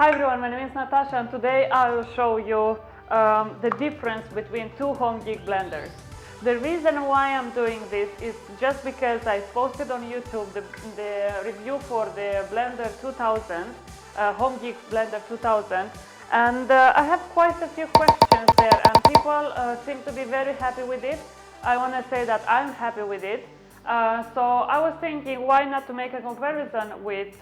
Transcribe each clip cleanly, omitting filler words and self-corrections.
Hi everyone, my name is Natasha and today I will show you the difference between two HOMGEEK blenders. The reason why I'm doing this is just because I posted on YouTube the review for the Blender 2000, HOMGEEK Blender 2000, and I have quite a few questions there and people seem to be very happy with it. I want to say that I'm happy with it. So I was thinking why not to make a comparison with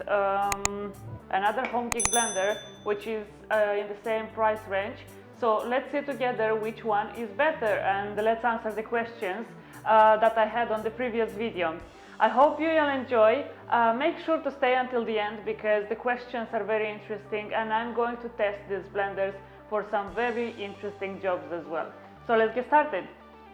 another HOMGEEK blender which is in the same price range. So let's see together which one is better and let's answer the questions that I had on the previous video. I hope you will enjoy. Make sure to stay until the end because the questions are very interesting and I'm going to test these blenders for some very interesting jobs as well. So let's get started.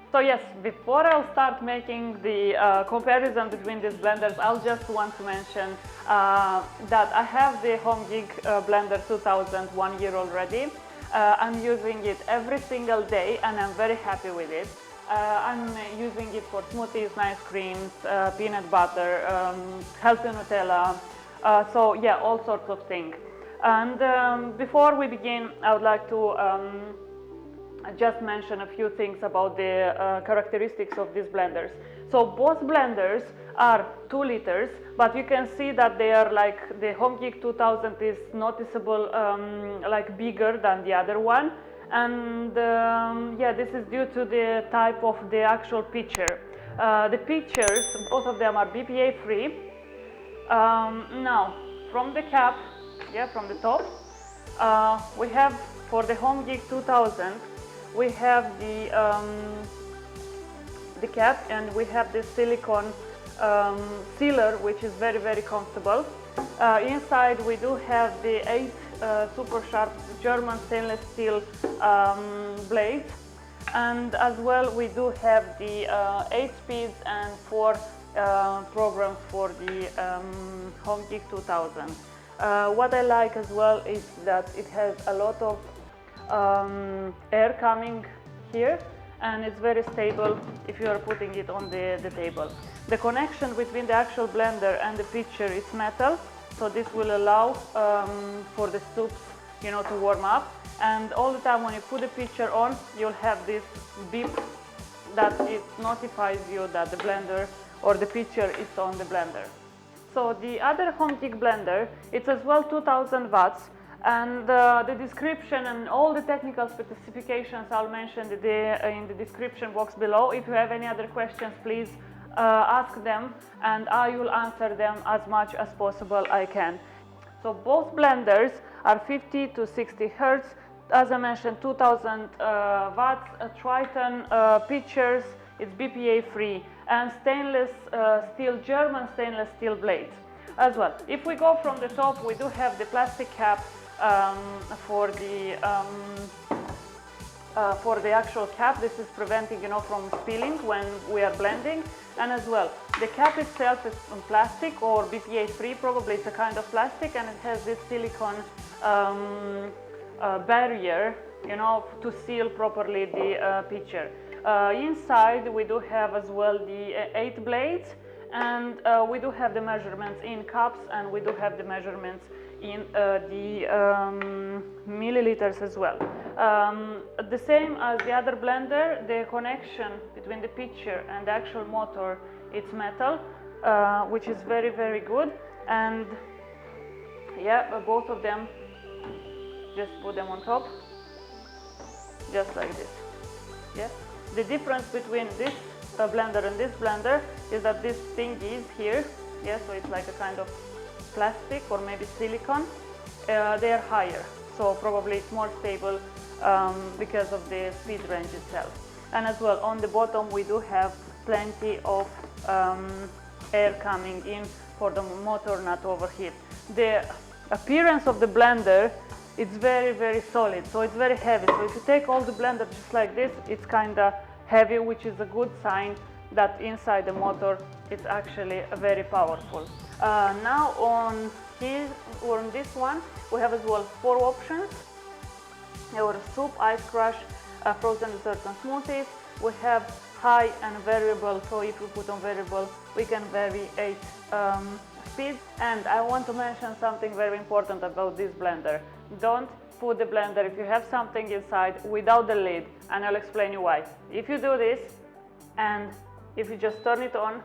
So yes, before I'll start making the comparison between these blenders, I'll just want to mention that I have the HOMGEEK Blender 2000 1 year already. I'm using it every single day and I'm very happy with it. I'm using it for smoothies, ice creams, peanut butter, healthy Nutella, so yeah, all sorts of things. And before we begin, I would like to just mention a few things about the characteristics of these blenders. So both blenders are 2 liters, but you can see that they are like the HOMGEEK 2000 is noticeable like bigger than the other one, and yeah, this is due to the type of the actual pitcher. The pitchers, both of them are BPA free. Now from the cap, yeah, from the top, we have for the HOMGEEK 2000 we have the cap and we have this silicone sealer which is very comfortable. Inside we do have the 8 super sharp German stainless steel blades, and as well we do have the 8 speeds and 4 programs for the HOMGEEK 2000. What I like as well is that it has a lot of air coming here and it's very stable if you are putting it on the table. The connection between the actual blender and the pitcher is metal, so this will allow for the soups, you know, to warm up, and all the time when you put the pitcher on you'll have this beep that it notifies you that the blender or the pitcher is on the blender. So the other HOMGEEK blender, it's as well 2000 watts. And the description and all the technical specifications I'll mention in the description box below. If you have any other questions, please ask them and I will answer them as much as possible I can. So both blenders are 50 to 60 Hertz. As I mentioned, 2000 watts, Triton pitchers, it's BPA free, and stainless steel, German stainless steel blades as well. If we go from the top, we do have the plastic cap for the actual cap. This is preventing, you know, from spilling when we are blending, and as well the cap itself is plastic or BPA free, probably it's a kind of plastic, and it has this silicone barrier, you know, to seal properly the pitcher. Inside we do have as well the 8 blades, and we do have the measurements in cups and we do have the measurements in the milliliters as well. The same as the other blender, the connection between the pitcher and the actual motor, it's metal, which is very good. And yeah, both of them, just put them on top, just like this. Yeah. The difference between this blender and this blender is that this thing is here, yeah, so it's like a kind of plastic or maybe silicone. They are higher, so probably it's more stable because of the speed range itself. And as well on the bottom we do have plenty of air coming in for the motor not overheat. The appearance of the blender, it's very solid, so it's very heavy. So if you take all the blender just like this, it's kinda heavy, which is a good sign that inside the motor it's actually very powerful. Now on this one we have as well 4 options. Our soup, ice crush, frozen desserts and smoothies. We have high and variable, so if we put on variable we can vary 8 speeds. And I want to mention something very important about this blender. don't put the blender if you have something inside without the lid, and I'll explain you why. If you do this and if you just turn it on,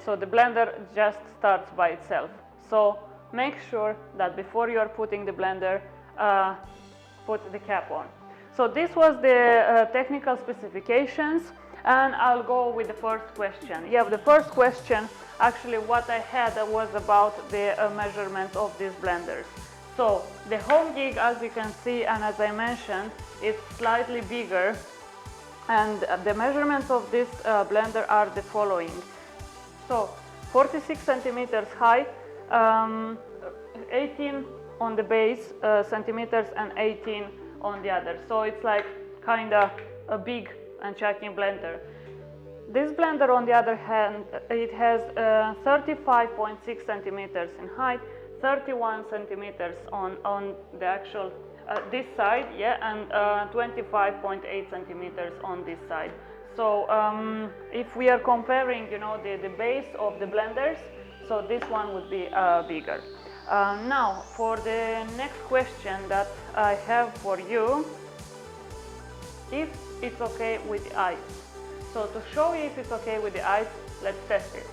so the blender just starts by itself. So make sure that before you are putting the blender, put the cap on. So this was the technical specifications, and I'll go with the first question. Yeah, the first question, actually what I had was about the measurement of these blenders. So the HOMGEEK, as you can see, and as I mentioned, it's slightly bigger, and the measurements of this blender are the following. So 46 centimeters high, 18 on the base centimeters, and 18 on the other. So it's like kind of a big and chunky blender. This blender, on the other hand, it has 35.6 centimeters in height, 31 centimeters on the actual this side, yeah, and 25.8 centimeters on this side. So if we are comparing, you know, the base of the blenders, so this one would be bigger. Now for the next question that I have for you, if it's okay with the ice. So to show you if it's okay with the ice, let's test it.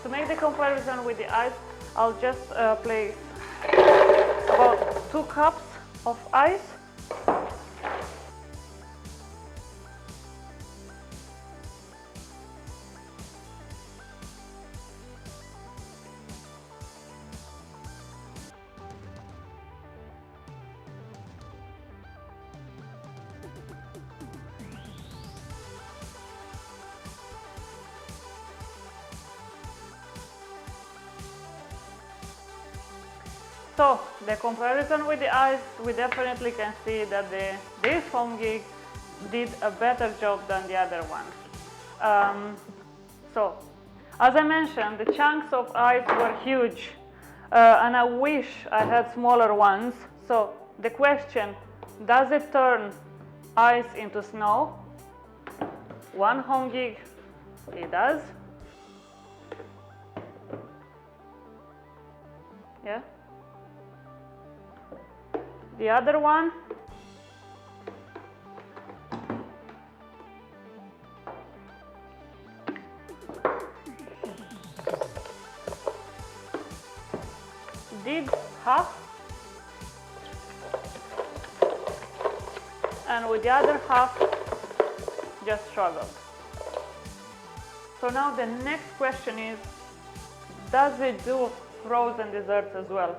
To make the comparison with the ice, I'll just place about 2 cups of ice. So the comparison with the ice, we definitely can see that this HOMGEEK did a better job than the other one. So as I mentioned, the chunks of ice were huge, and I wish I had smaller ones. So the question, does it turn ice into snow? One HOMGEEK, it does. Yeah. The other one, did half, and with the other half just struggled. So now the next question is, does it do frozen desserts as well?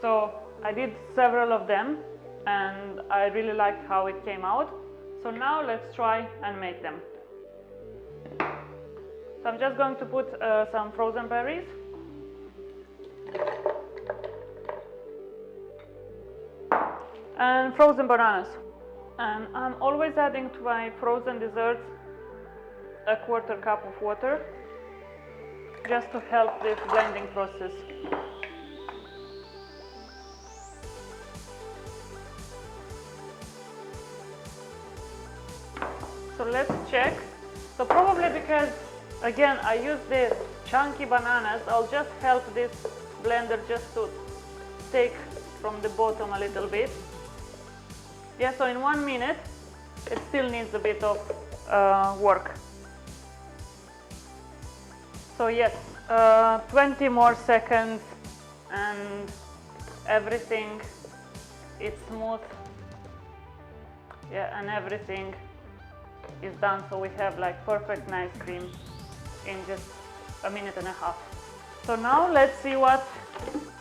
So I did several of them and I really liked how it came out. So now let's try and make them. So I'm just going to put some frozen berries. And frozen bananas. And I'm always adding to my frozen desserts a 1/4 cup of water, just to help this blending process. So let's check. So probably because, again, I use the chunky bananas, I'll just help this blender just to take from the bottom a little bit. Yeah, so in 1 minute, it still needs a bit of work. So yes, 20 more seconds and everything is smooth. Yeah, and everything is done, so we have like perfect nice cream in just 1.5 minutes. So now let's see what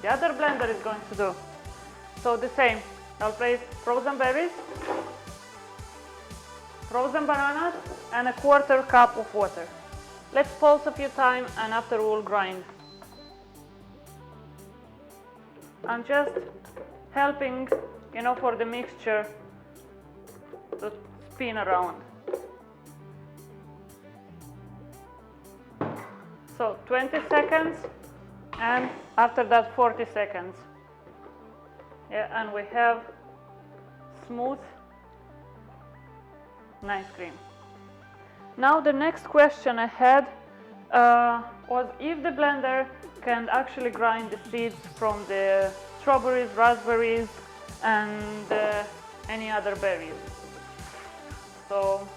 the other blender is going to do. So the same, I'll place frozen berries, frozen bananas, and a 1/4 cup of water. Let's pulse a few times and after we'll grind. I'm just helping, you know, for the mixture to spin around. So 20 seconds and after that 40 seconds. Yeah, and we have smooth, nice cream. Now the next question I had was if the blender can actually grind the seeds from the strawberries, raspberries, and any other berries. So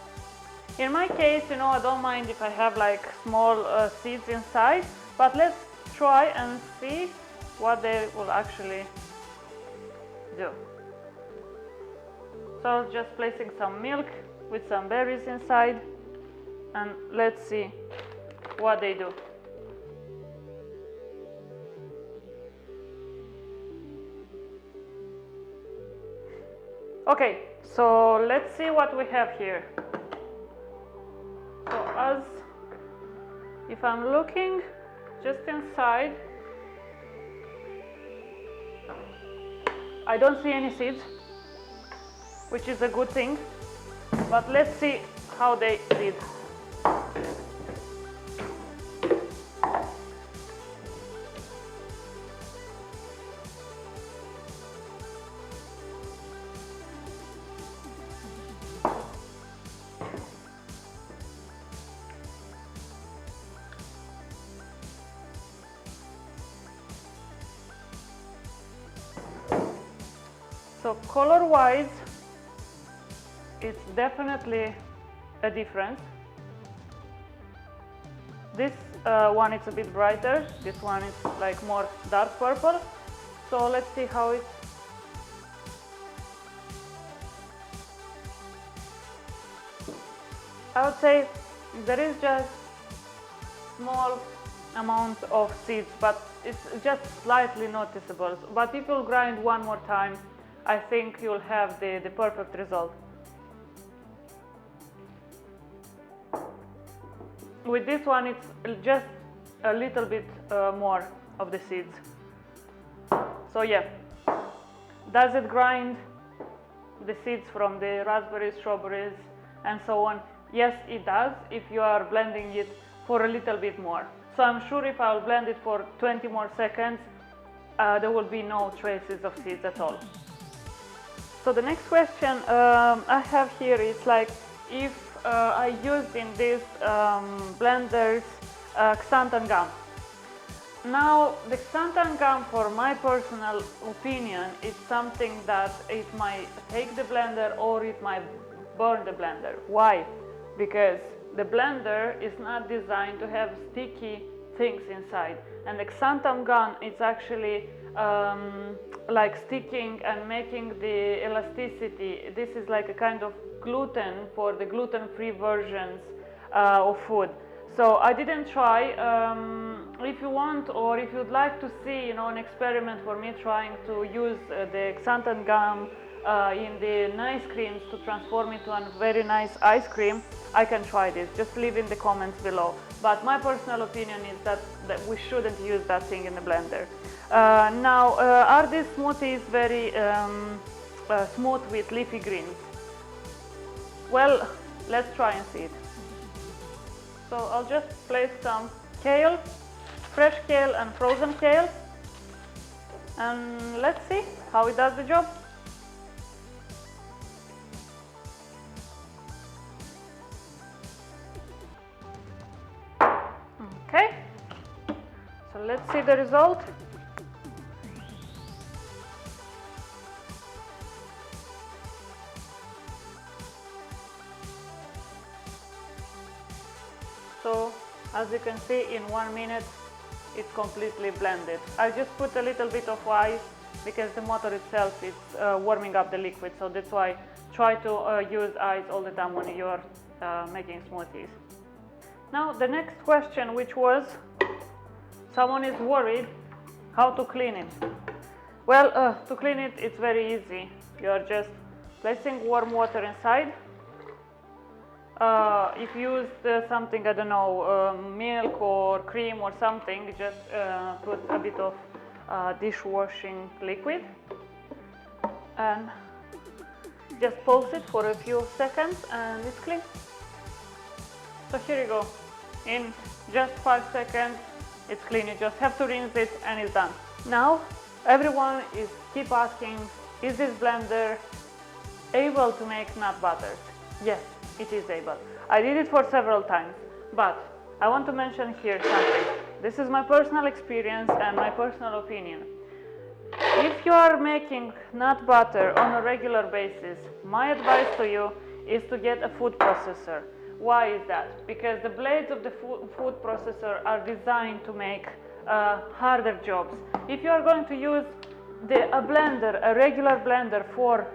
in my case, you know, I don't mind if I have like small seeds inside, but let's try and see what they will actually do. So just placing some milk with some berries inside, and let's see what they do. Okay, so let's see what we have here. So if I'm looking just inside, I don't see any seeds, which is a good thing, but let's see how they did. So color-wise, it's definitely a difference. This one is a bit brighter, this one is like more dark purple. So let's see how it. I would say there is just small amount of seeds, but it's just slightly noticeable. But if you grind one more time, I think you'll have the perfect result. With this one, it's just a little bit more of the seeds. So yeah, does it grind the seeds from the raspberries, strawberries, and so on? Yes, it does, if you are blending it for a little bit more. So I'm sure if I'll blend it for 20 more seconds, there will be no traces of seeds at all. So the next question I have here is like, if I used in these blenders Xanthan Gum. Now the Xanthan Gum, for my personal opinion, is something that it might take the blender or it might burn the blender. Why? Because the blender is not designed to have sticky things inside, and the Xanthan Gum is actually like sticking and making the elasticity. This is like a kind of gluten for the gluten-free versions of food. So I didn't try. If you want, or if you'd like to see, you know, an experiment for me trying to use the Xanthan Gum in the nice creams to transform it to a very nice ice cream, I can try this. Just leave in the comments below. But my personal opinion is that we shouldn't use that thing in the blender. Now, are these smoothies very smooth with leafy greens? Well, let's try and see it. So I'll just place some kale, fresh kale and frozen kale, and let's see how it does the job. Okay, so let's see the result. So as you can see, in 1 minute it's completely blended. I just put a little bit of ice because the motor itself is warming up the liquid, so that's why try to use ice all the time when you're making smoothies. Now the next question, which was, someone is worried how to clean it. Well, to clean it, it's very easy. You're just placing warm water inside. If you used something, I don't know, milk or cream or something, just put a bit of dishwashing liquid and just pulse it for a few seconds and it's clean. So here you go, in just 5 seconds it's clean. You just have to rinse it and it's done. Now everyone is keep asking, is this blender able to make nut butters? Yes, it is able. I did it for several times, but I want to mention here something. This is my personal experience and my personal opinion. If you are making nut butter on a regular basis, my advice to you is to get a food processor. Why is that? Because the blades of the food processor are designed to make harder jobs. If you are going to use a regular blender for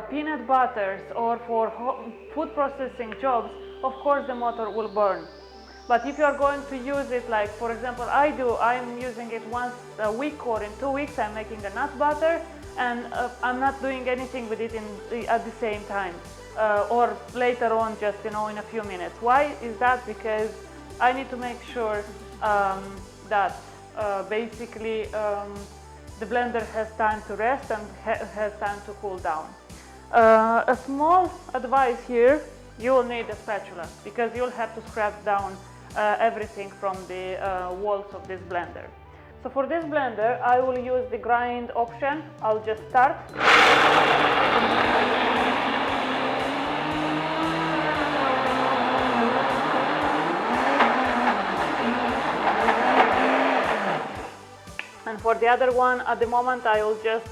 peanut butters or for food processing jobs, of course the motor will burn. But if you are going to use it, like for example I'm using it once a week or in 2 weeks, I'm making a nut butter and I'm not doing anything with it at the same time or later on, just in a few minutes. Why is that? Because I need to make sure that basically the blender has time to rest and has time to cool down. A small advice here, you will need a spatula because you'll have to scrape down everything from the walls of this blender. So for this blender I will use the grind option. I'll just start. And for the other one, at the moment I will just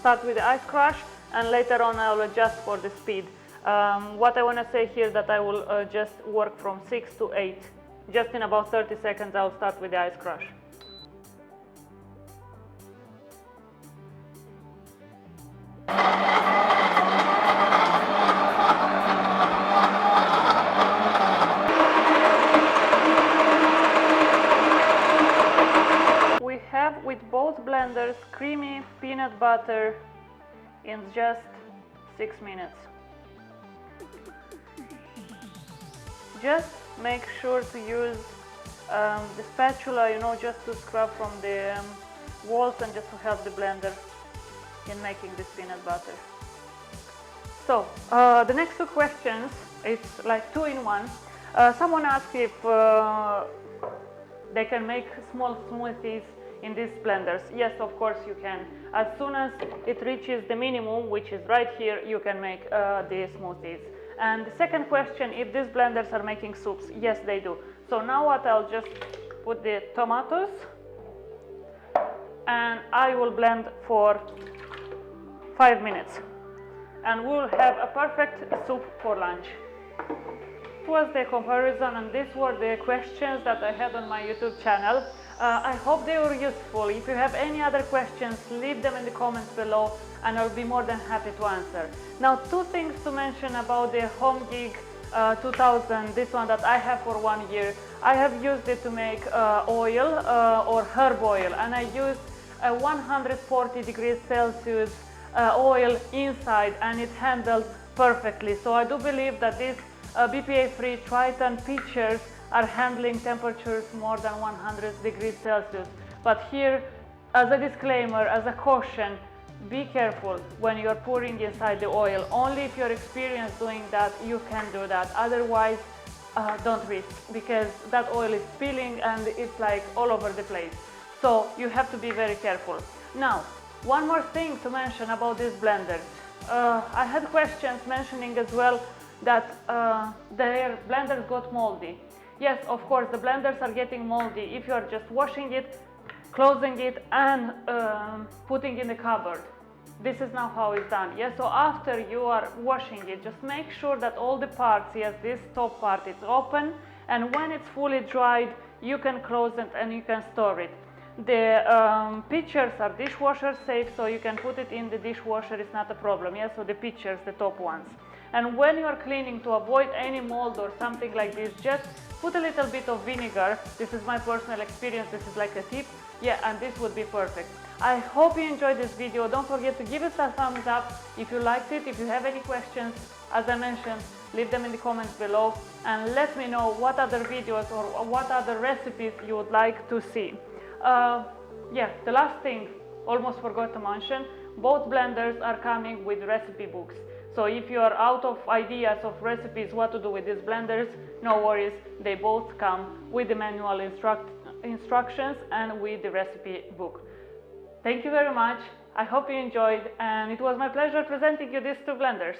start with the ice crush, and later on I will adjust for the speed. What I want to say here that I will just work from 6 to 8. Just in about 30 seconds I will start with the ice crush. We have with both blenders creamy peanut butter in just 6 minutes. Just make sure to use the spatula, just to scrub from the walls and just to help the blender in making this peanut butter. So the next two questions, it's like 2 in 1. Someone asked if they can make small smoothies in these blenders. Yes, of course you can. As soon as it reaches the minimum, which is right here, you can make the smoothies. And the second question, if these blenders are making soups, yes they do. So now what, I'll just put the tomatoes and I will blend for 5 minutes and we'll have a perfect soup for lunch. This was the comparison and these were the questions that I had on my YouTube channel. I hope they were useful. If you have any other questions, leave them in the comments below and I'll be more than happy to answer. Now, 2 things to mention about the HOMGEEK 2000, this one that I have for 1 year. I have used it to make oil or herb oil, and I used a 140 degrees Celsius oil inside and it handled perfectly. So I do believe that these BPA-free Triton pitchers are handling temperatures more than 100 degrees Celsius. But here, as a disclaimer, as a caution, be careful when you're pouring inside the oil. Only if you're experienced doing that, you can do that. Otherwise, don't risk, because that oil is spilling and it's like all over the place. So you have to be very careful. Now, one more thing to mention about these blenders. I had questions mentioning as well that their blenders got moldy. Yes, of course, the blenders are getting moldy if you are just washing it, closing it and putting in the cupboard. This is now how it's done. Yes, so after you are washing it, just make sure that all the parts, yes, this top part is open, and when it's fully dried, you can close it and you can store it. The pitchers are dishwasher safe, so you can put it in the dishwasher, it's not a problem. Yes, so the pitchers, the top ones. And when you are cleaning, to avoid any mold or something like this, just put a little bit of vinegar. This is my personal experience, this is like a tip. Yeah, and this would be perfect. I hope you enjoyed this video. Don't forget to give it a thumbs up if you liked it. If you have any questions, as I mentioned, leave them in the comments below and let me know what other videos or what other recipes you would like to see. Yeah, the last thing, almost forgot to mention, both blenders are coming with recipe books. So if you are out of ideas of recipes what to do with these blenders, no worries, they both come with the manual instructions and with the recipe book. Thank you very much. I hope you enjoyed, and it was my pleasure presenting you these 2 blenders.